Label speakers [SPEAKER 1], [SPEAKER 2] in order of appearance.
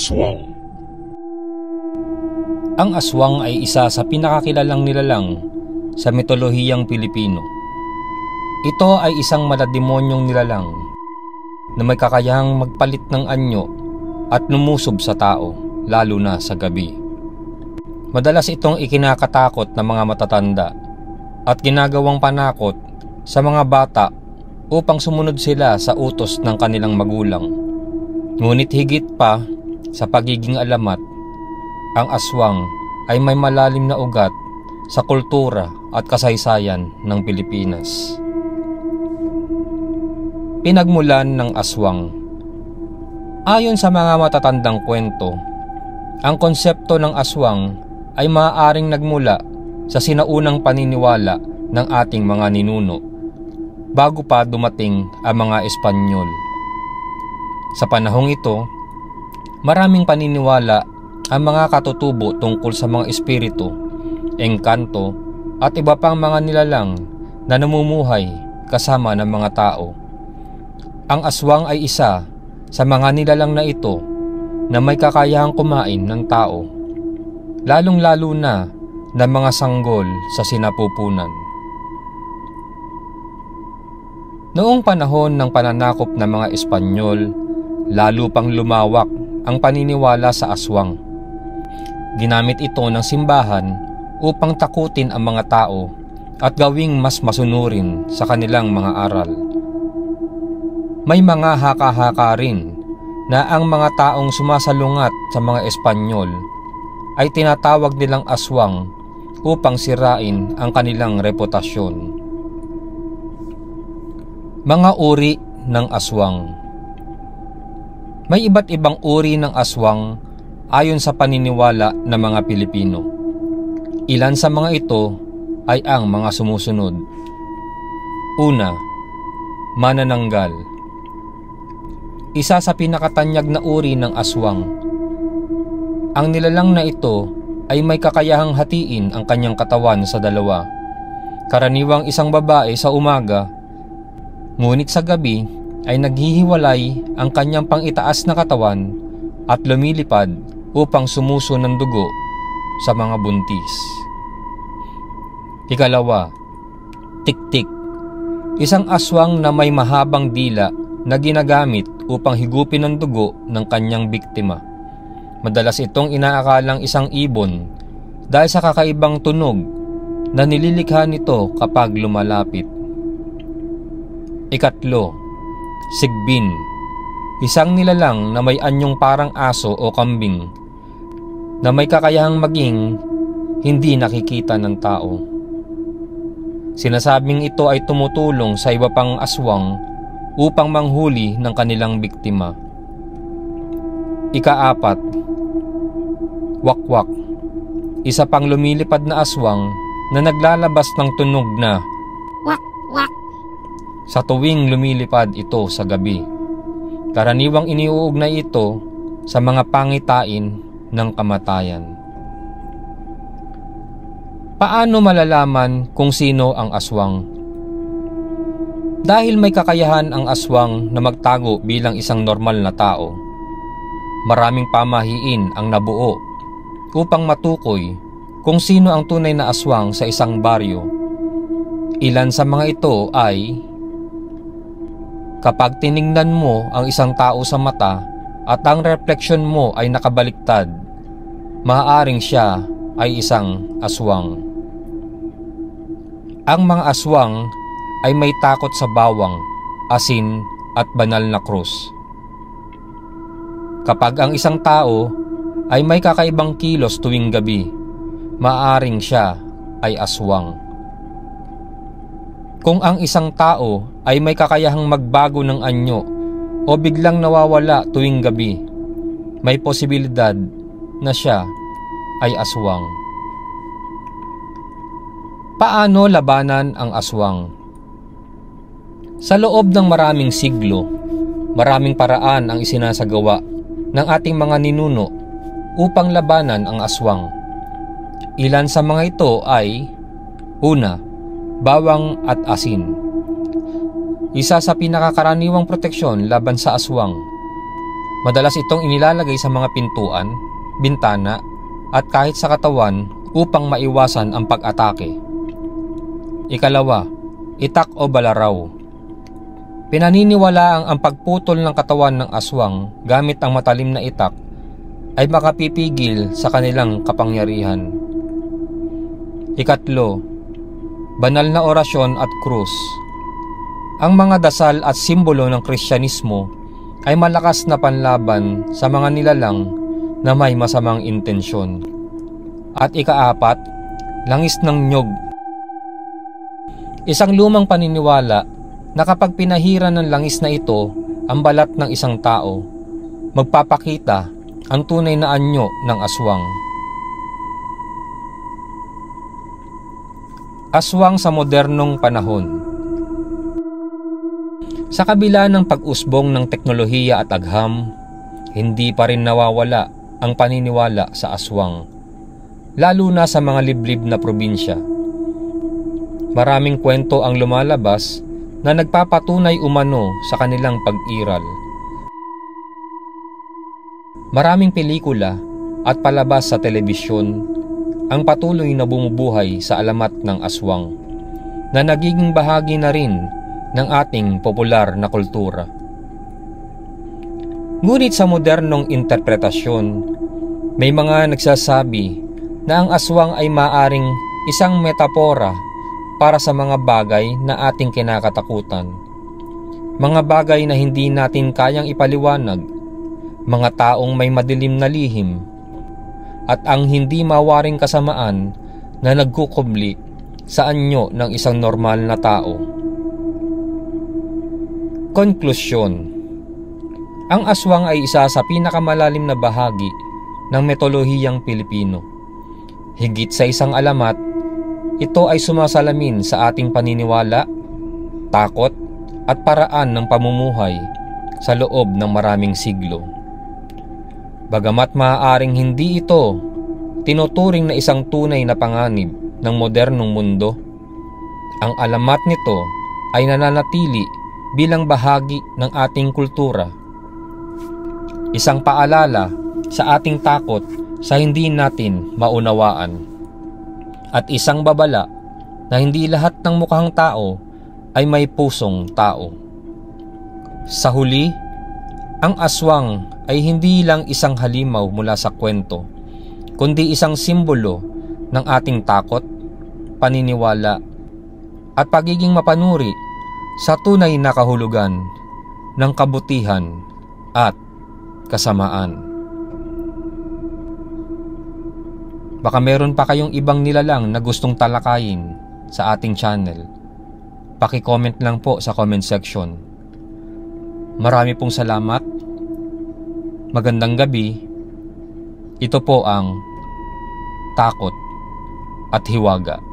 [SPEAKER 1] aswang.
[SPEAKER 2] Ang aswang ay isa sa pinakakilalang nilalang sa mitolohiyang Pilipino. Ito ay isang malademonyong nilalang na may kakayahang magpalit ng anyo at lumusob sa tao, lalo na sa gabi. Madalas itong ikinakatakot ng mga matatanda at ginagawang panakot sa mga bata upang sumunod sila sa utos ng kanilang magulang. Ngunit higit pa sa pagiging alamat, ang aswang ay may malalim na ugat sa kultura at kasaysayan ng Pilipinas. Pinagmulan ng aswang. Ayon sa mga matatandang kwento, ang konsepto ng aswang ay maaaring nagmula sa sinaunang paniniwala ng ating mga ninuno bago pa dumating ang mga Espanyol. Sa panahong ito, maraming paniniwala ang mga katutubo tungkol sa mga espiritu, engkanto at iba pang mga nilalang na namumuhay kasama ng mga tao. Ang aswang ay isa sa mga nilalang na ito na may kakayahang kumain ng tao, lalong-lalo na ng mga sanggol sa sinapupunan. Noong panahon ng pananakop ng mga Espanyol, lalo pang lumawak ang paniniwala sa aswang. Ginamit ito ng simbahan upang takutin ang mga tao at gawing mas masunurin sa kanilang mga aral. May mga haka-haka rin na ang mga taong sumasalungat sa mga Espanyol ay tinatawag nilang aswang upang sirain ang kanilang reputasyon. Mga uri ng aswang. May iba't ibang uri ng aswang ayon sa paniniwala ng mga Pilipino. Ilan sa mga ito ay ang mga sumusunod. Una, manananggal. Isa sa pinakatanyag na uri ng aswang. Ang nilalang na ito ay may kakayahang hatiin ang kanyang katawan sa dalawa. Karaniwang isang babae sa umaga, ngunit sa gabi ay naghihiwalay ang kanyang pangitaas na katawan at lumilipad upang sumuso ng dugo sa mga buntis. Ikalawa, tiktik. Isang aswang na may mahabang dila na ginagamit upang higupin ang dugo ng kanyang biktima. Madalas itong inaakalang isang ibon dahil sa kakaibang tunog na nililikha nito kapag lumalapit. Ikatlo, sigbin. Isang nilalang na may anyong parang aso o kambing na may kakayahang maging hindi nakikita ng tao. Sinasabing ito ay tumutulong sa iba pang aswang upang manghuli ng kanilang biktima. Ikaapat, wakwak. Isa pang lumilipad na aswang na naglalabas ng tunog na wak wak sa tuwing lumilipad ito sa gabi. Karaniwang iniuugnay ito sa mga pangitain ng kamatayan. Paano malalaman kung sino ang aswang? Dahil may kakayahan ang aswang na magtago bilang isang normal na tao, maraming pamahiin ang nabuo upang matukoy kung sino ang tunay na aswang sa isang baryo. Ilan sa mga ito ay: kapag tiningnan mo ang isang tao sa mata at ang refleksyon mo ay nakabaliktad, maaaring siya ay isang aswang. Ang mga aswang ay may takot sa bawang, asin at banal na krus. Kapag ang isang tao ay may kakaibang kilos tuwing gabi, maaaring siya ay aswang. Kung ang isang tao ay may kakayahang magbago ng anyo o biglang nawawala tuwing gabi, may posibilidad na siya ay aswang. Paano labanan ang aswang? Sa loob ng maraming siglo, maraming paraan ang isinasagawa ng ating mga ninuno upang labanan ang aswang. Ilan sa mga ito ay: una, bawang at asin. Isa sa pinakakaraniwang proteksyon laban sa aswang. Madalas itong inilalagay sa mga pintuan, bintana, at kahit sa katawan upang maiwasan ang pag-atake. Ikalawa, itak o balaraw. Pinaniniwalaang ang pagputol ng katawan ng aswang gamit ang matalim na itak ay makapipigil sa kanilang kapangyarihan. Ikatlo, banal na orasyon at krus. Ang mga dasal at simbolo ng Kristyanismo ay malakas na panlaban sa mga nilalang na may masamang intensyon. At ikaapat, langis ng nyog. Isang lumang paniniwala na kapag pinahiran ng langis na ito ang balat ng isang tao, magpapakita ang tunay na anyo ng aswang. Aswang sa modernong panahon. Sa kabila ng pag-usbong ng teknolohiya at agham, hindi pa rin nawawala ang paniniwala sa aswang, lalo na sa mga liblib na probinsya. Maraming kwento ang lumalabas na nagpapatunay umano sa kanilang pag-iral. Maraming pelikula at palabas sa telebisyon ang patuloy na bumubuhay sa alamat ng aswang, na nagiging bahagi na rin ng ating popular na kultura. Ngunit sa modernong interpretasyon, may mga nagsasabi na ang aswang ay maaring isang metapora para sa mga bagay na ating kinakatakutan. Mga bagay na hindi natin kayang ipaliwanag, mga taong may madilim na lihim, at ang hindi mawaring kasamaan na nagkukubli sa anyo ng isang normal na tao. Konklusyon. Ang aswang ay isa sa pinakamalalim na bahagi ng mitolohiyang Pilipino. Higit sa isang alamat, ito ay sumasalamin sa ating paniniwala, takot at paraan ng pamumuhay sa loob ng maraming siglo. Bagamat maaaring hindi ito tinuturing na isang tunay na panganib ng modernong mundo, ang alamat nito ay nananatili bilang bahagi ng ating kultura. Isang paalala sa ating takot sa hindi natin maunawaan, at isang babala na hindi lahat ng mukhang tao ay may pusong tao. Sa huli, ang aswang ay hindi lang isang halimaw mula sa kwento, kundi isang simbolo ng ating takot, paniniwala, at pagiging mapanuri sa tunay na kahulugan ng kabutihan at kasamaan. Baka meron pa kayong ibang nilalang na gustong talakayin sa ating channel. Paki-comment lang po sa comment section. Marami pong salamat. Magandang gabi. Ito po ang Takot at Hiwaga.